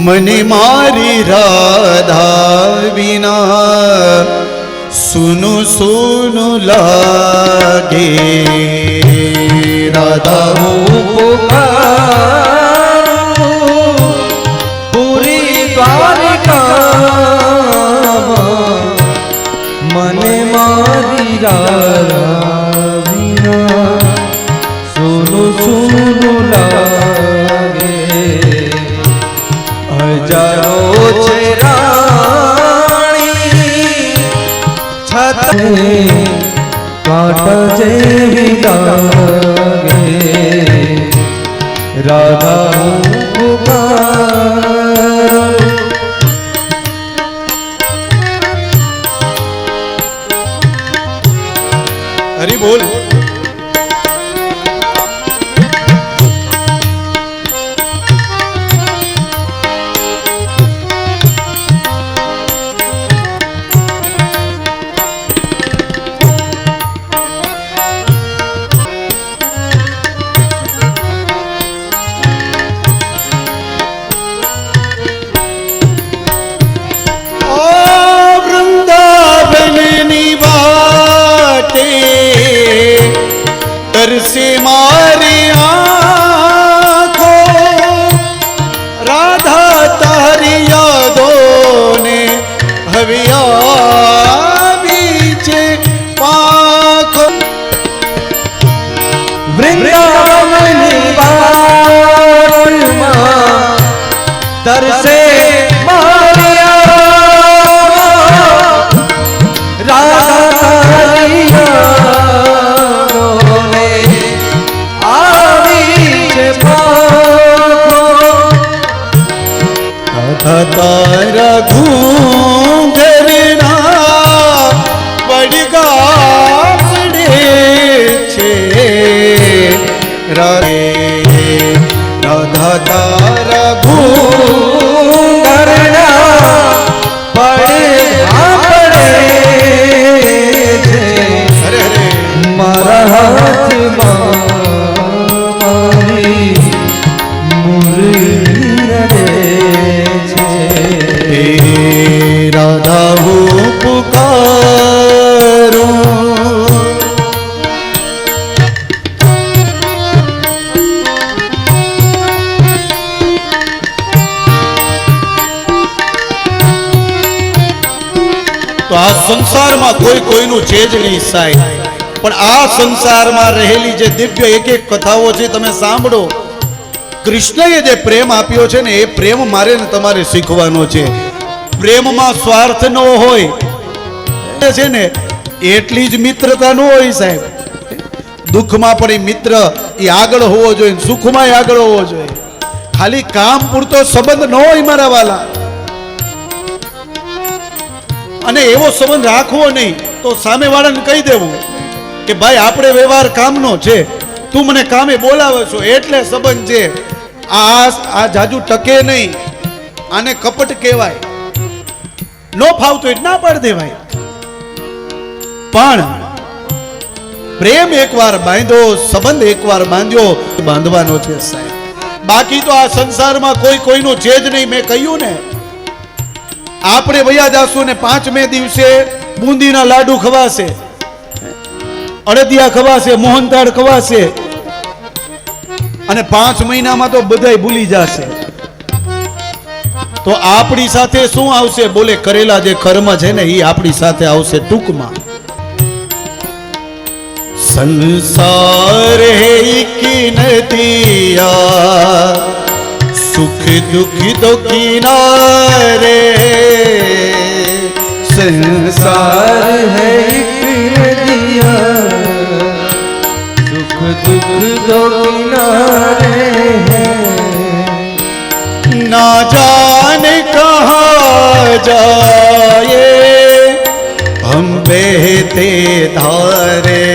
मने मारी राधा बिना सुनु सुनु लागे। राधा पूरी द्वारिका मने मारी राधा बिना सुनु सुनु लागे। हजारों छे राणी छते कांटा जेवी लागे। राधा हरि बोल। से मारे आँखों राधा तारी यादों ने हविया बीच पाखों। वृंदावन दर से मारिया राधा तारी तारा घूंघरना पड़गा पड़े छे। राधा तारा घूंघरना पड़गा पड़े छे। अरे अरे मारा हाथ मारी मुरली रे। राधा वो पुकारो तो आ संसार में कोई कोईनु चेज नहीं साहेब, पण आ संसार में रहेली जे दिव्य एक एक कथाओ छे तमे सांभळो। कृष्णए जे प्रेम आप्यो छे ने ए प्रेम मारे ने तमारे शीखवानो छे। प्रेम में स्वार्थ न होय छे ने एटली ज मित्रता न होय साहेब। दुख में पण मित्र ई आगळ होवो जोईए, सुख में आगळ होवो जोईए। खाली काम पूरतो संबंध न होय मारा वाला। अने एवो संबंध राखवो नहीं तो सामे वाळाने कही देवुं के भाई आपणे व्यवहार कामनो छे, तू मने कामे बोलावे छो एटले संबंध छे। आ जाजू टके नहीं, आने कपट कहेवाय। नो फावतो एट ना पाड देवाय। पण प्रेम एक बार बांधो, संबंध एक बार बांध्यो बांधवानो छे साहेब। बाकी तो आ संसार में कोई कोईनो चेज नहीं। मैं कह्युं ने आपणे वया जासु ने 5મે दिवसे बूंदीना लाडू खवाशे, अड़दिया खवाशे, मोहनथाळ खवाशे અને 5 મહિનામાં તો બધાય ભૂલી જશે। તો આપણી સાથે શું આવશે? બોલે કરેલા જે કર્મ છે ને એ આપણી સાથે આવશે ટૂંકમાં। સંસાર હે કી નદિયા સુખ દુઃખ દો કિનારે। संसार है एक नदिया सुख दुख दो किनारे हैं। ना जाने कहाँ जाए हम बहते धारे।